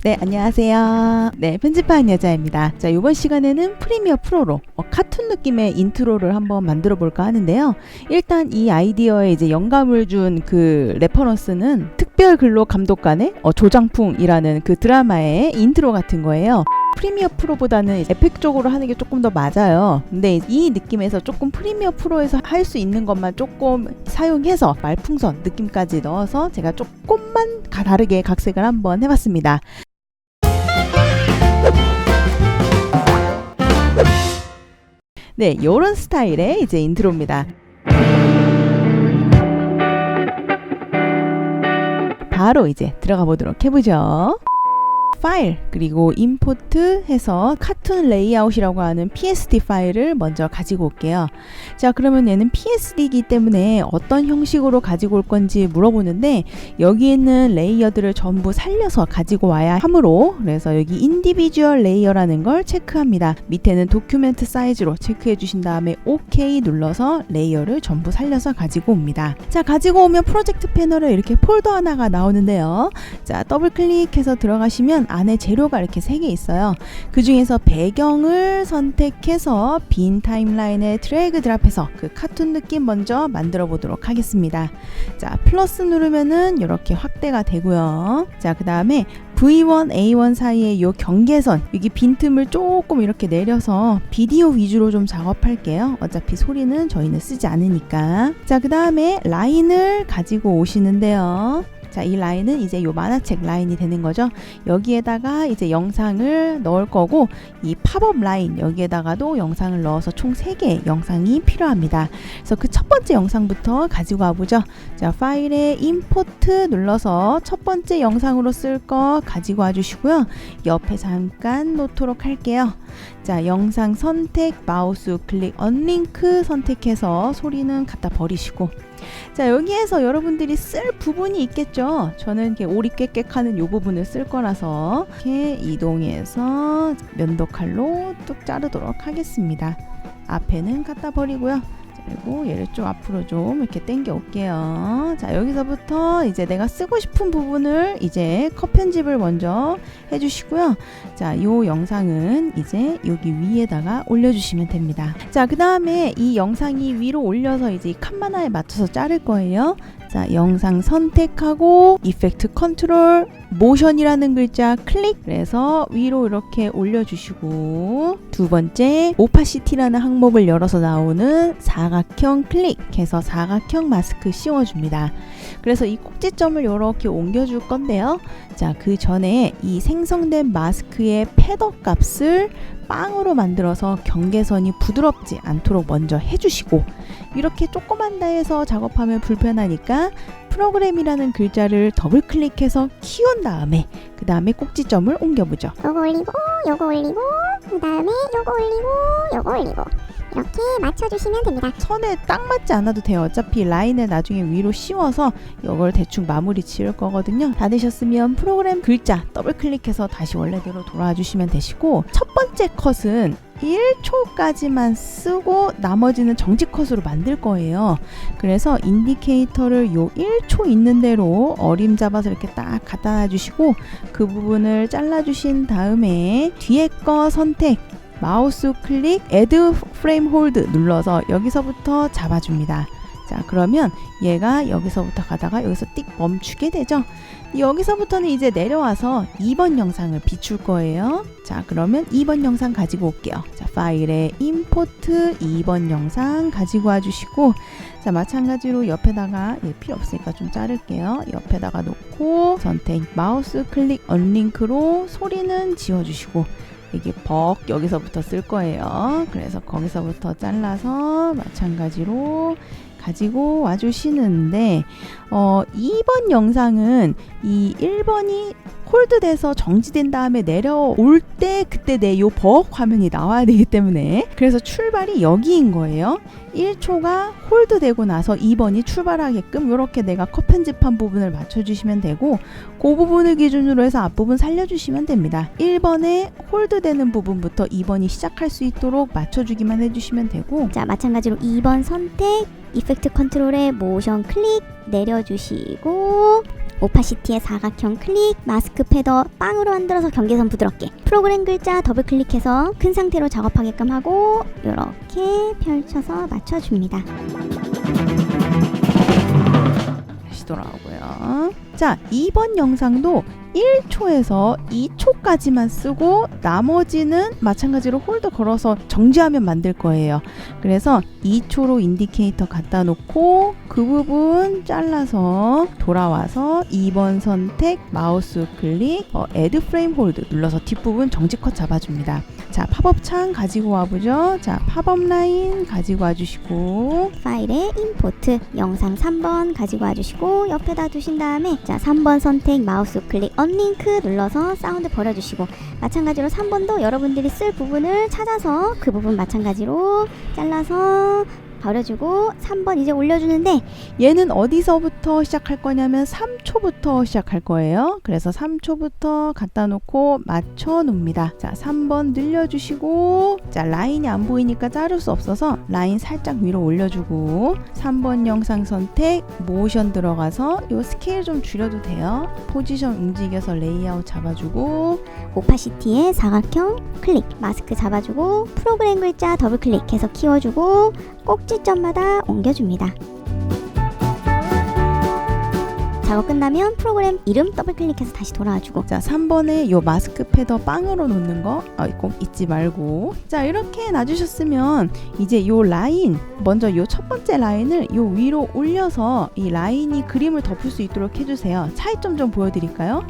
네, 안녕하세요. 네, 편집하는 여자입니다. 자, 이번 시간에는 프리미어 프로로 카툰 느낌의 인트로를 한번 만들어 볼까 하는데요. 일단 이 아이디어에 이제 영감을 준 그 레퍼런스는 특별 근로 감독관의 조장풍이라는 그 드라마의 인트로 같은 거예요. 프리미어 프로보다는 에펙적으로 하는 게 조금 더 맞아요. 근데 이 느낌에서 조금 프리미어 프로에서 할 수 있는 것만 조금 사용해서 말풍선 느낌까지 넣어서 제가 조금만 다르게 각색을 한번 해봤습니다. 네, 요런 스타일의 이제 인트로입니다. 바로 이제 들어가 보도록 해보죠. 파일 그리고 임포트 해서 카툰 레이아웃이라고 하는 PSD 파일을 먼저 가지고 올게요. 자, 그러면 얘는 PSD이기 때문에 어떤 형식으로 가지고 올 건지 물어보는데 여기 있는 레이어들을 전부 살려서 가지고 와야 하므로, 그래서 여기 인디비주얼 레이어라는 걸 체크합니다. 밑에는 도큐멘트 사이즈로 체크해 주신 다음에 OK 눌러서 레이어를 전부 살려서 가지고 옵니다. 자, 가지고 오면 프로젝트 패널에 이렇게 폴더 하나가 나오는데요. 자, 더블 클릭해서 들어가시면 안에 재료가 이렇게 3개 있어요. 그 중에서 배경을 선택해서 빈 타임라인에 드래그 드랍해서 그 카툰 느낌 먼저 만들어 보도록 하겠습니다. 자, 플러스 누르면은 이렇게 확대가 되고요. 자, 그 다음에 V1, A1 사이에 요 경계선, 여기 빈틈을 조금 이렇게 내려서 비디오 위주로 좀 작업할게요. 어차피 소리는 저희는 쓰지 않으니까. 자, 그 다음에 라인을 가지고 오시는데요. 자, 이 라인은 이제 요 만화책 라인이 되는 거죠. 여기에다가 이제 영상을 넣을 거고, 이 팝업 라인 여기에다가도 영상을 넣어서 총 3개의 영상이 필요합니다. 그래서 그 첫 번째 영상부터 가지고 와보죠. 자, 파일에 임포트 눌러서 첫 번째 영상으로 쓸 거 가지고 와주시고요. 옆에 잠깐 놓도록 할게요. 자, 영상 선택, 마우스 클릭, 언링크 선택해서 소리는 갖다 버리시고, 자, 여기에서 여러분들이 쓸 부분이 있겠죠. 저는 이렇게 오리 꽥꽥하는 이 부분을 쓸 거라서 이렇게 이동해서 면도칼로 뚝 자르도록 하겠습니다. 앞에는 갖다 버리고요. 그리고 얘를 좀 앞으로 좀 이렇게 당겨 올게요. 자, 여기서부터 이제 내가 쓰고 싶은 부분을 이제 컷 편집을 먼저 해주시고요. 자, 요 영상은 이제 여기 위에다가 올려주시면 됩니다. 자, 그 다음에 이 영상이 위로 올려서 이제 이 칸마나에 맞춰서 자를 거예요. 자, 영상 선택하고 이펙트 컨트롤 모션이라는 글자 클릭, 그래서 위로 이렇게 올려주시고, 두 번째 오파시티라는 항목을 열어서 나오는 사각형 클릭해서 사각형 마스크 씌워줍니다. 그래서 이 꼭지점을 이렇게 옮겨줄 건데요. 자, 그 전에 이 생성된 마스크의 패더 값을 빵으로 만들어서 경계선이 부드럽지 않도록 먼저 해주시고, 이렇게 조그만 데에서 작업하면 불편하니까 프로그램이라는 글자를 더블 클릭해서 키운 다음에 그 다음에 꼭지점을 옮겨보죠. 요거 올리고 요거 올리고 그 다음에 요거 올리고 요거 올리고 이렇게 맞춰주시면 됩니다. 선에 딱 맞지 않아도 돼요. 어차피 라인을 나중에 위로 씌워서 이걸 대충 마무리 지을 거거든요. 다 되셨으면 프로그램 글자 더블 클릭해서 다시 원래대로 돌아와 주시면 되시고, 첫 번째 컷은 1초까지만 쓰고 나머지는 정지 컷으로 만들 거예요. 그래서 인디케이터를 요 1초 있는 대로 어림 잡아서 이렇게 딱 갖다 놔주시고, 그 부분을 잘라주신 다음에 뒤에 거 선택, 마우스 클릭, Add Frame Hold 눌러서 여기서부터 잡아줍니다. 자, 그러면 얘가 여기서부터 가다가 여기서 띡 멈추게 되죠. 여기서부터는 이제 내려와서 2번 영상을 비출 거예요. 자, 그러면 2번 영상 가지고 올게요. 자, 파일에 임포트 2번 영상 가지고 와주시고, 자, 마찬가지로 옆에다가 얘 필요 없으니까 좀 자를게요. 옆에다가 놓고 선택, 마우스 클릭, 언링크로 소리는 지워주시고, 이게 여기서부터 쓸 거예요. 그래서 거기서부터 잘라서 마찬가지로 가지고 와주시는데, 2번 영상은 이 1번이 홀드돼서 정지된 다음에 내려올 때 그때 내 요 화면이 나와야 되기 때문에, 그래서 출발이 여기인 거예요. 1초가 홀드되고 나서 2번이 출발하게끔 이렇게 내가 컷 편집한 부분을 맞춰주시면 되고, 그 부분을 기준으로 해서 앞부분 살려주시면 됩니다. 1번에 홀드되는 부분부터 2번이 시작할 수 있도록 맞춰주기만 해주시면 되고, 자, 마찬가지로 2번 선택, 이펙트 컨트롤에 모션 클릭 내려주시고, 오파시티의 사각형 클릭, 마스크 패더 빵으로 만들어서 경계선 부드럽게, 프로그램 글자 더블 클릭해서 큰 상태로 작업하게끔 하고 이렇게 펼쳐서 맞춰줍니다. 다시 돌아오고요. 자, 이번 영상도 1초에서 2초까지만 쓰고 나머지는 마찬가지로 홀더 걸어서 정지하면 만들 거예요. 그래서 2초로 인디케이터 갖다 놓고 그 부분 잘라서 돌아와서 2번 선택 마우스 클릭 애드 프레임 홀드 눌러서 뒷부분 정지 컷 잡아줍니다. 자, 팝업 창 가지고 와보죠. 자, 팝업 라인 가지고 와주시고 파일에 임포트 영상 3번 가지고 와주시고 옆에다 두신 다음에 자 3번 선택 마우스 클릭 언링크 눌러서 사운드 버려주시고 마찬가지로 3번도 여러분들이 쓸 부분을 찾아서 그 부분 마찬가지로 잘라서 버려주고 3번 이제 올려주는데 얘는 어디서부터 시작할 거냐면 3초부터 시작할 거예요. 그래서 3초부터 갖다 놓고 맞춰 놓습니다. 자, 3번 늘려주시고 자, 라인이 안 보이니까 자를 수 없어서 라인 살짝 위로 올려주고 3번 영상 선택 모션 들어가서 요 스케일 좀 줄여도 돼요. 포지션 움직여서 레이아웃 잡아주고 오파시티의 사각형 클릭, 마스크 잡아주고 프로그램 글자 더블 클릭해서 키워주고 꼭지점마다 옮겨줍니다. 작업 끝나면 프로그램 이름 더블 클릭해서 다시 돌아와주고 자, 3번에 요 마스크 패더 빵으로 놓는 거 꼭 잊지 말고 자, 이렇게 놔주셨으면 이제 요 라인 먼저 요 첫 번째 라인을 요 위로 올려서 이 라인이 그림을 덮을 수 있도록 해주세요. 차이점 좀 보여드릴까요?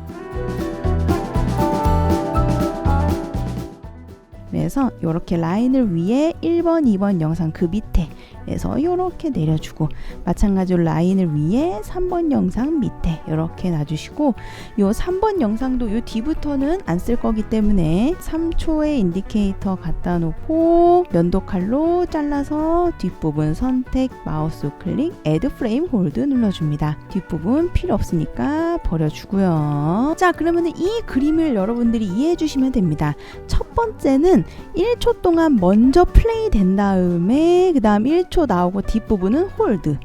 그래서 이렇게 라인을 위에 1번, 2번 영상 그 밑에 그래서 이렇게 내려주고 마찬가지로 라인을 위에 3번 영상 밑에 이렇게 놔주시고 요 3번 영상도 요 뒤부터는 안 쓸 거기 때문에 3초의 인디케이터 갖다 놓고 면도칼로 잘라서 뒷부분 선택 마우스 클릭 애드 프레임 홀드 눌러줍니다. 뒷부분 필요 없으니까 버려주고요. 자, 그러면 이 그림을 여러분들이 이해해 주시면 됩니다. 첫 번째는 1초 동안 먼저 플레이 된 다음에 그 다음 1초 나오고 뒷부분은 홀드.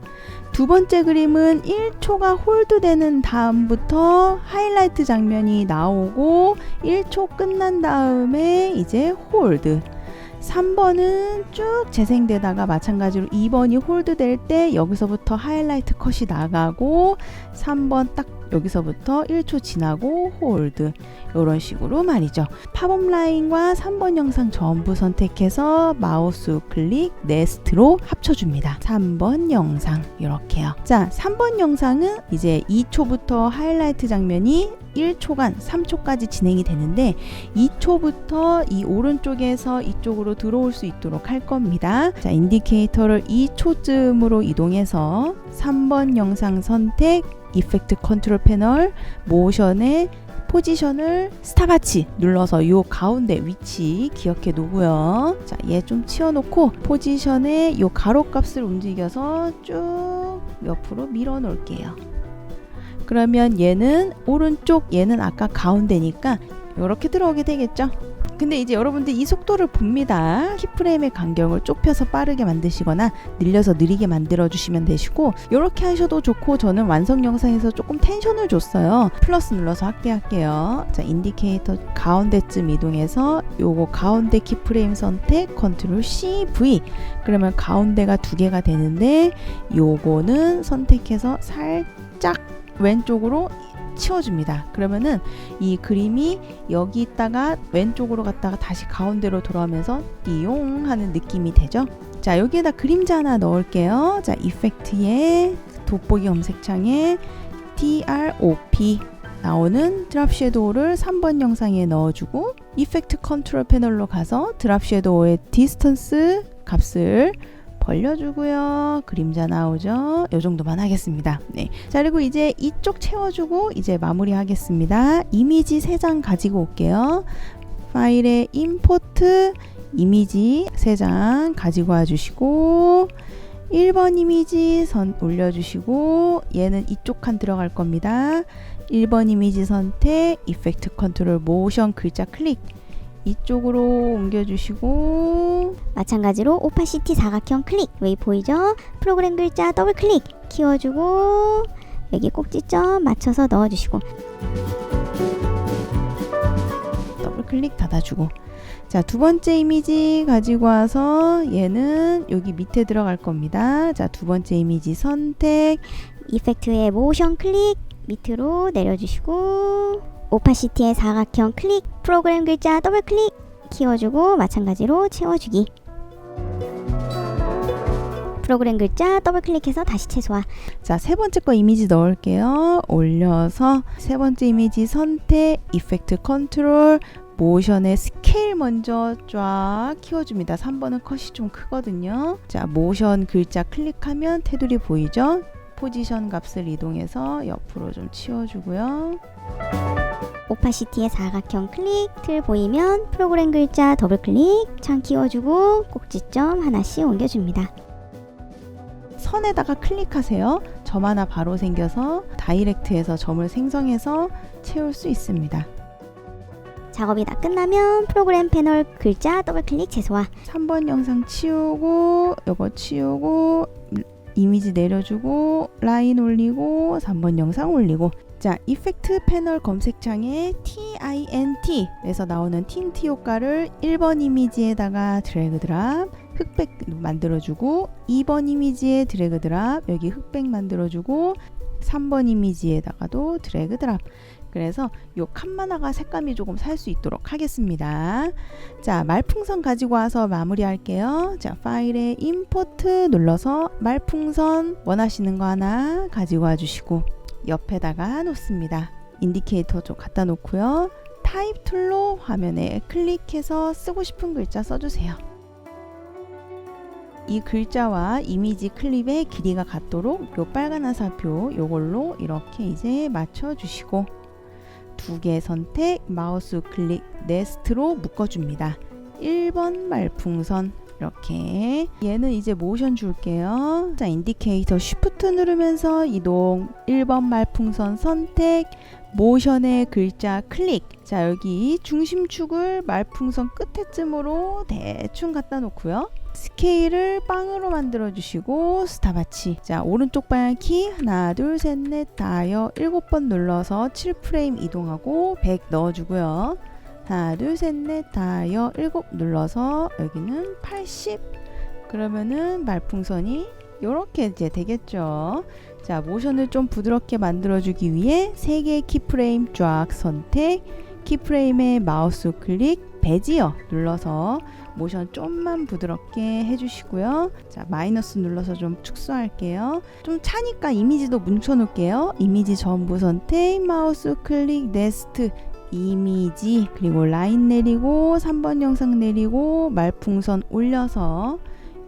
두 번째 그림은 1초가 홀드되는 다음부터 하이라이트 장면이 나오고 1초 끝난 다음에 이제 홀드. 3번은 쭉 재생되다가 마찬가지로 2번이 홀드될 때 여기서부터 하이라이트 컷이 나가고 3번 딱 여기서부터 1초 지나고 홀드 이런 식으로 말이죠. 팝업 라인과 3번 영상 전부 선택해서 마우스 클릭 넥스트로 합쳐줍니다. 3번 영상 이렇게요. 자, 3번 영상은 이제 2초부터 하이라이트 장면이 1초간 3초까지 진행이 되는데 2초부터 이 오른쪽에서 이쪽으로 들어올 수 있도록 할 겁니다. 자, 인디케이터를 2초쯤으로 이동해서 3번 영상 선택 이펙트 컨트롤 패널 모션의 포지션을 스타바치 눌러서 요 가운데 위치 기억해 놓고요. 자, 얘 좀 치워놓고 포지션의 요 가로 값을 움직여서 쭉 옆으로 밀어 놓을게요. 그러면 얘는 오른쪽, 얘는 아까 가운데니까 이렇게 들어오게 되겠죠. 근데 이제 여러분들 이 속도를 봅니다. 키프레임의 간격을 좁혀서 빠르게 만드시거나 늘려서 느리게 만들어 주시면 되시고 이렇게 하셔도 좋고 저는 완성 영상에서 조금 텐션을 줬어요. 플러스 눌러서 확대할게요. 자, 인디케이터 가운데쯤 이동해서 요거 가운데 키프레임 선택 컨트롤 C, V 그러면 가운데가 두 개가 되는데 요거는 선택해서 살짝 왼쪽으로 치워줍니다. 그러면은 이 그림이 여기 있다가 왼쪽으로 갔다가 다시 가운데로 돌아오면서 띠용 하는 느낌이 되죠. 자, 여기에다 그림자 하나 넣을게요. 자, 이펙트에 돋보기 검색창에 DROP 나오는 드랍 섀도우를 3번 영상에 넣어주고 이펙트 컨트롤 패널로 가서 드랍 섀도우의 디스턴스 값을 벌려주고요. 그림자 나오죠. 이 정도만 하겠습니다. 네. 자, 그리고 이제 이쪽 채워주고 이제 마무리 하겠습니다. 이미지 3장 가지고 올게요. 파일에 임포트 이미지 3장 가지고 와주시고 1번 이미지 선 올려주시고 얘는 이쪽 칸 들어갈 겁니다. 1번 이미지 선택 이펙트 컨트롤 모션 글자 클릭 이쪽으로 옮겨주시고 마찬가지로 오파시티 사각형 클릭 웨이 보이죠? 프로그램 글자 더블 클릭 키워주고 여기 꼭지점 맞춰서 넣어주시고 더블 클릭 닫아주고, 자, 두 번째 이미지 가지고 와서 얘는 여기 밑에 들어갈 겁니다. 자, 두 번째 이미지 선택, 이펙트의 모션 클릭 밑으로 내려주시고 오파시티의 사각형 클릭, 프로그램 글자 더블 클릭 키워주고 마찬가지로 채워주기. 프로그램 글자 더블 클릭해서 다시 최소화. 자, 세 번째 거 이미지 넣을게요. 올려서 세 번째 이미지 선택, 이펙트 컨트롤, 모션의 스케일 먼저 쫙 키워줍니다. 3번은 컷이 좀 크거든요. 자, 모션 글자 클릭하면 테두리 보이죠? 포지션 값을 이동해서 옆으로 좀 치워주고요. 오파시티의 사각형 클릭, 틀 보이면 프로그램 글자 더블 클릭, 창 키워주고 꼭지점 하나씩 옮겨줍니다. 선에다가 클릭하세요. 점 하나 바로 생겨서 다이렉트에서 점을 생성해서 채울 수 있습니다. 작업이 다 끝나면 프로그램 패널 글자 더블 클릭 최소화. 3번 영상 치우고 요거 치우고 이미지 내려주고 라인 올리고 3번 영상 올리고. 자, 이펙트 패널 검색창에 TINT에서 나오는 틴트 효과를 1번 이미지에다가 드래그 드랍 흑백 만들어주고, 2번 이미지에 드래그 드랍 여기 흑백 만들어주고, 3번 이미지에다가도 드래그 드랍. 그래서 요 칸마다가 색감이 조금 살 수 있도록 하겠습니다. 자, 말풍선 가지고 와서 마무리 할게요. 자, 파일에 임포트 눌러서 말풍선 원하시는 거 하나 가지고 와 주시고 옆에다가 놓습니다. 인디케이터 좀 갖다 놓고요. 타입 툴로 화면에 클릭해서 쓰고 싶은 글자 써주세요. 이 글자와 이미지 클립의 길이가 같도록 요 빨간 화살표 요걸로 이렇게 이제 맞춰주시고, 두 개 선택, 마우스 클릭, 네스트로 묶어줍니다. 1번 말풍선 이렇게. 얘는 이제 모션 줄게요. 자, 인디케이터 쉬프트 누르면서 이동, 1번 말풍선 선택, 모션의 글자 클릭. 자, 여기 중심축을 말풍선 끝에쯤으로 대충 갖다 놓고요. 스케일을 빵으로 만들어 주시고 스탑와치. 자, 오른쪽 방향키 하나 둘 셋 넷 다여 7번 눌러서 7프레임 이동하고 100 넣어주고요. 하나 둘 셋 넷 다여 7 눌러서 여기는 80. 그러면은 말풍선이 요렇게 이제 되겠죠. 자, 모션을 좀 부드럽게 만들어주기 위해 3개의 키프레임 쫙 선택, 키프레임에 마우스 클릭, 베지어 눌러서 모션 좀만 부드럽게 해주시고요. 자, 마이너스 눌러서 좀 축소할게요. 좀 차니까 이미지도 뭉쳐놓을게요. 이미지 전부 선택, 마우스 클릭, 네스트, 이미지, 그리고 라인 내리고 3번 영상 내리고 말풍선 올려서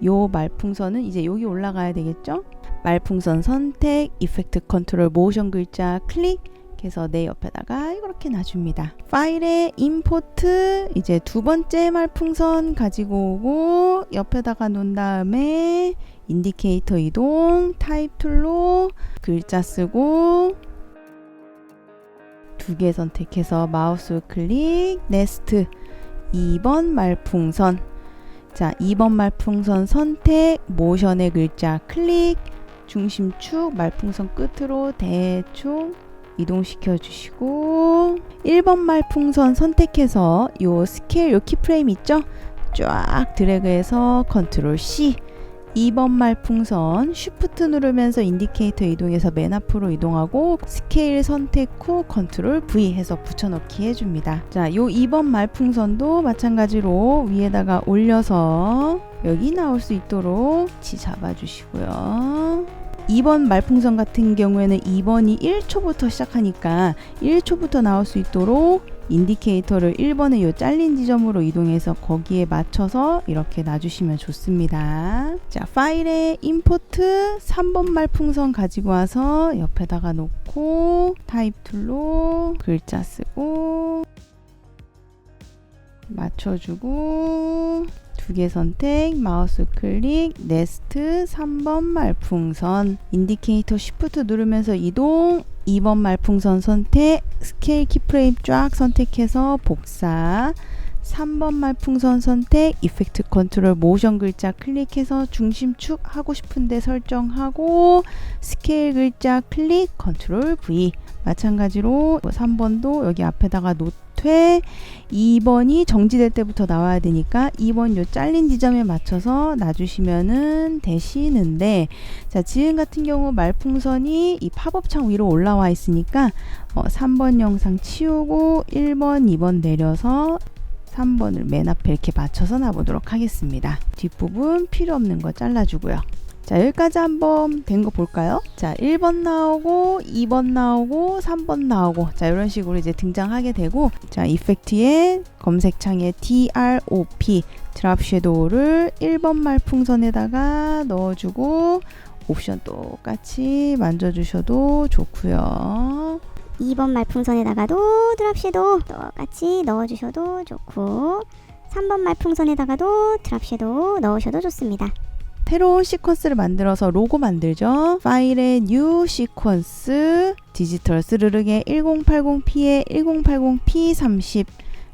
요 말풍선은 이제 여기 올라가야 되겠죠? 말풍선 선택, 이펙트 컨트롤, 모션 글자 클릭 해서 내 옆에다가 이렇게 놔줍니다. 파일에 임포트, 이제 두 번째 말풍선 가지고 오고 옆에다가 놓은 다음에 인디케이터 이동, 타입 툴로 글자 쓰고 두 개 선택해서 마우스 클릭, 네스트, 2번 말풍선. 자, 2번 말풍선 선택, 모션의 글자 클릭, 중심축 말풍선 끝으로 대충 이동시켜 주시고 1번 말풍선 선택해서 요 스케일 요 키프레임 있죠? 쫙 드래그해서 컨트롤 C. 2번 말풍선 쉬프트 누르면서 인디케이터 이동해서 맨 앞으로 이동하고 스케일 선택 후 컨트롤 V 해서 붙여넣기 해줍니다. 자, 요 2번 말풍선도 마찬가지로 위에다가 올려서 여기 나올 수 있도록 위치 잡아주시고요. 2번 말풍선 같은 경우에는 2번이 1초부터 시작하니까 1초부터 나올 수 있도록 인디케이터를 1번의 요 잘린 지점으로 이동해서 거기에 맞춰서 이렇게 놔주시면 좋습니다. 자, 파일에 임포트 3번 말풍선 가지고 와서 옆에다가 놓고 타입 툴로 글자 쓰고 맞춰주고 두 개 선택, 마우스 클릭, 네스트, 3번 말풍선, 인디케이터 쉬프트 누르면서 이동, 2번 말풍선 선택, 스케일 키프레임 쫙 선택해서 복사, 3번 말풍선 선택, 이펙트 컨트롤 모션 글자 클릭해서 중심축 하고 싶은데 설정하고 스케일 글자 클릭 컨트롤 V. 마찬가지로 3번도 여기 앞에다가 노퇴, 2번이 정지될 때부터 나와야 되니까 2번 요 잘린 지점에 맞춰서 놔주시면은 되시는데, 자 지금 같은 경우 말풍선이 이 팝업 창 위로 올라와 있으니까 3번 영상 치우고 1번, 2번 내려서 3번을 맨 앞에 이렇게 맞춰서 놔보도록 하겠습니다. 뒷부분 필요 없는 거 잘라주고요. 자 여기까지 한번 된 거 볼까요? 자 1번 나오고 2번 나오고 3번 나오고, 자 이런 식으로 이제 등장하게 되고, 자 이펙트의 검색창에 DROP 드랍 섀도우를 1번 말풍선에다가 넣어주고 옵션 똑같이 만져주셔도 좋고요. 2번 말풍선에다가도 드랍 섀도우 똑같이 넣어주셔도 좋고, 3번 말풍선에다가도 드랍 섀도우 넣으셔도 좋습니다. 새로운 시퀀스를 만들어서 로고 만들죠. 파일에 뉴 시퀀스, 디지털 스르륵에 1080p에 1080p30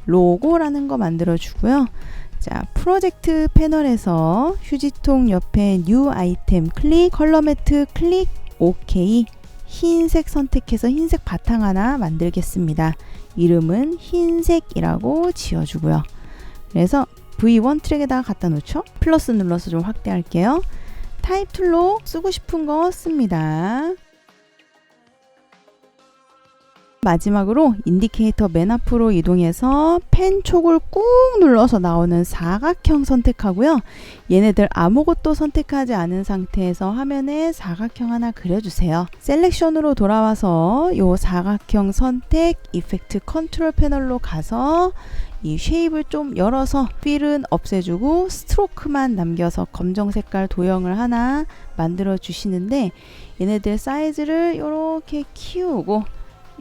로고라는 거 만들어 주고요. 자 프로젝트 패널에서 휴지통 옆에 뉴 아이템 클릭, 컬러 매트 클릭, OK. 흰색 선택해서 흰색 바탕 하나 만들겠습니다. 이름은 흰색이라고 지어주고요. 그래서 V1 트랙에다가 갖다 놓죠. 플러스 눌러서 좀 확대할게요. 타입 툴로 쓰고 싶은 거 씁니다. 마지막으로 인디케이터 맨 앞으로 이동해서 펜 촉을 꾹 눌러서 나오는 사각형 선택하고요. 얘네들 아무것도 선택하지 않은 상태에서 화면에 사각형 하나 그려주세요. 셀렉션으로 돌아와서 이 사각형 선택, 이펙트 컨트롤 패널로 가서 이 쉐입을 좀 열어서 필은 없애주고 스트로크만 남겨서 검정 색깔 도형을 하나 만들어 주시는데, 얘네들 사이즈를 이렇게 키우고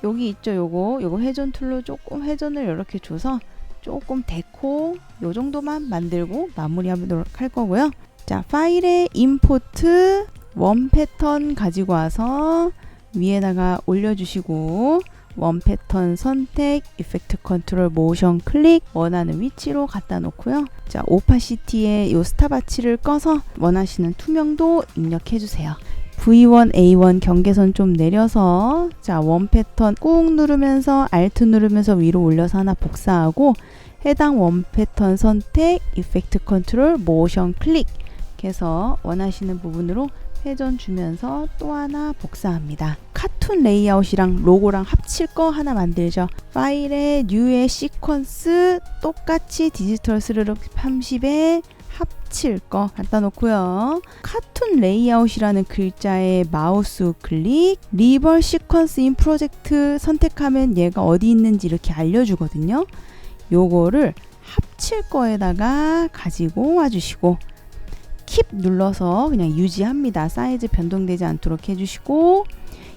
여기 있죠, 요거 회전 툴로 조금 회전을 이렇게 줘서 조금 데코 요 정도만 만들고 마무리하도록 할 거고요. 자 파일에 임포트 원 패턴 가지고 와서 위에다가 올려주시고, 원 패턴 선택, 이펙트 컨트롤 모션 클릭, 원하는 위치로 갖다 놓고요. 자 오파시티에 요 스탑와치를 꺼서 원하시는 투명도 입력해 주세요. V1, A1 경계선 좀 내려서, 자 원 패턴 꾹 누르면서 Alt 누르면서 위로 올려서 하나 복사하고, 해당 원 패턴 선택, 이펙트 컨트롤 모션 클릭 해서 원하시는 부분으로 회전 주면서 또 하나 복사합니다. 카툰 레이아웃이랑 로고랑 합칠 거 하나 만들죠. 파일에 뉴의 시퀀스 똑같이 디지털 스르륵 30에 합칠 거 갖다 놓고요. 카툰 레이아웃이라는 글자에 마우스 클릭, 리벌 시퀀스 인 프로젝트 선택하면 얘가 어디 있는지 이렇게 알려주거든요. 요거를 합칠 거에다가 가지고 와주시고, 킵 눌러서 그냥 유지합니다. 사이즈 변동되지 않도록 해주시고,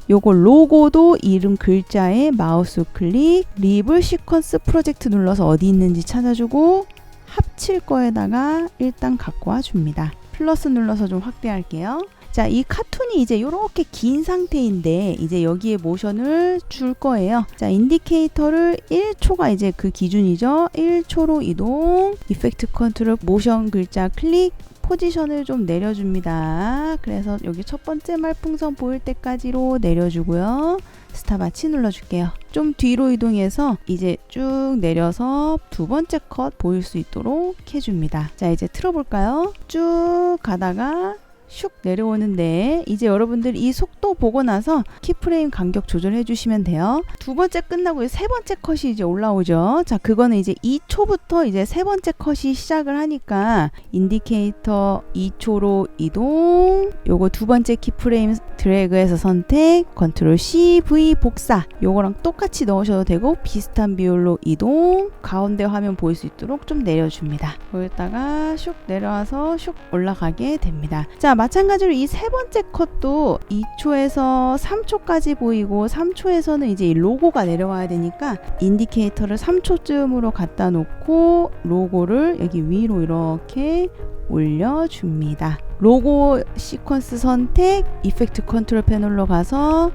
요거 로고도 이름 글자에 마우스 클릭, 리블 시퀀스 프로젝트 눌러서 어디 있는지 찾아주고 합칠 거에다가 일단 갖고 와 줍니다. 플러스 눌러서 좀 확대할게요. 자, 이 카툰이 이제 이렇게 긴 상태인데 이제 여기에 모션을 줄 거예요. 자, 인디케이터를 1초가 이제 그 기준이죠. 1초로 이동, 이펙트 컨트롤 모션 글자 클릭, 포지션을 좀 내려줍니다. 그래서 여기 첫 번째 말풍선 보일 때까지로 내려주고요. 스탑와치 눌러줄게요. 좀 뒤로 이동해서 이제 쭉 내려서 두 번째 컷 보일 수 있도록 해줍니다. 자, 이제 틀어볼까요? 쭉 가다가 슉 내려오는데, 이제 여러분들 이 속도 보고 나서 키프레임 간격 조절해 주시면 돼요. 두 번째 끝나고 세 번째 컷이 이제 올라오죠. 자, 그거는 이제 2초부터 이제 세 번째 컷이 시작을 하니까 인디케이터 2초로 이동, 요거 두 번째 키프레임 드래그해서 선택, 컨트롤 C, V 복사, 요거랑 똑같이 넣으셔도 되고 비슷한 비율로 이동, 가운데 화면 보일 수 있도록 좀 내려줍니다. 거기다가 슉 내려와서 슉 올라가게 됩니다. 자, 마찬가지로 이 세 번째 컷도 2초에서 3초까지 보이고 3초에서는 이제 이 로고가 내려와야 되니까 인디케이터를 3초쯤으로 갖다 놓고 로고를 여기 위로 이렇게 올려줍니다. 로고 시퀀스 선택, 이펙트 컨트롤 패널로 가서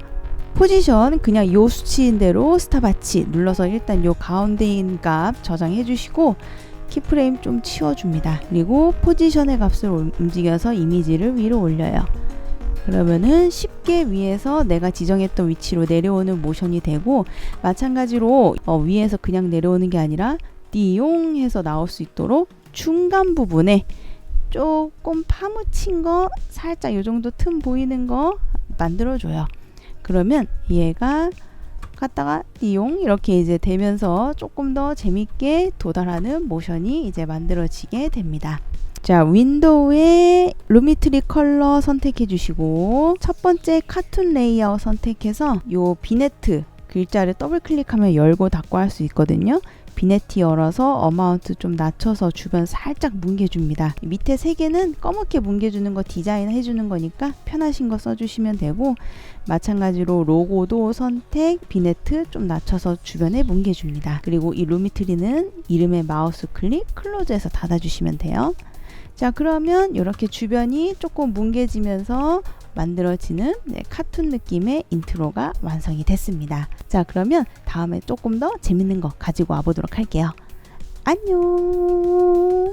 포지션 그냥 요 수치인 대로 스탑와치 눌러서 일단 요 가운데 있는 값 저장해 주시고 키프레임 좀 치워줍니다. 그리고 포지션의 값을 움직여서 이미지를 위로 올려요. 그러면은 쉽게 위에서 내가 지정했던 위치로 내려오는 모션이 되고, 마찬가지로 위에서 그냥 내려오는 게 아니라 띠용 해서 나올 수 있도록 중간 부분에 조금 파묻힌 거 살짝 요 정도 틈 보이는 거 만들어줘요. 그러면 얘가 갔다가 띠용 이렇게 이제 되면서 조금 더 재밌게 도달하는 모션이 이제 만들어지게 됩니다. 자, 윈도우에 루미트리 컬러 선택해 주시고 첫 번째 카툰 레이아웃 선택해서 요 비네트 글자를 더블 클릭하면 열고 닫고 할 수 있거든요. 비네트 열어서 어마운트 좀 낮춰서 주변 살짝 뭉개줍니다. 밑에 세 개는 검게 뭉개주는 거 디자인 해주는 거니까 편하신 거 써주시면 되고, 마찬가지로 로고도 선택, 비네트 좀 낮춰서 주변에 뭉개줍니다. 그리고 이 루미트리는 이름에 마우스 클릭, 클로즈해서 닫아주시면 돼요. 자, 그러면 이렇게 주변이 조금 뭉개지면서 만들어지는 카툰 느낌의 인트로가 완성이 됐습니다. 자, 그러면 다음에 조금 더 재밌는 거 가지고 와보도록 할게요. 안녕.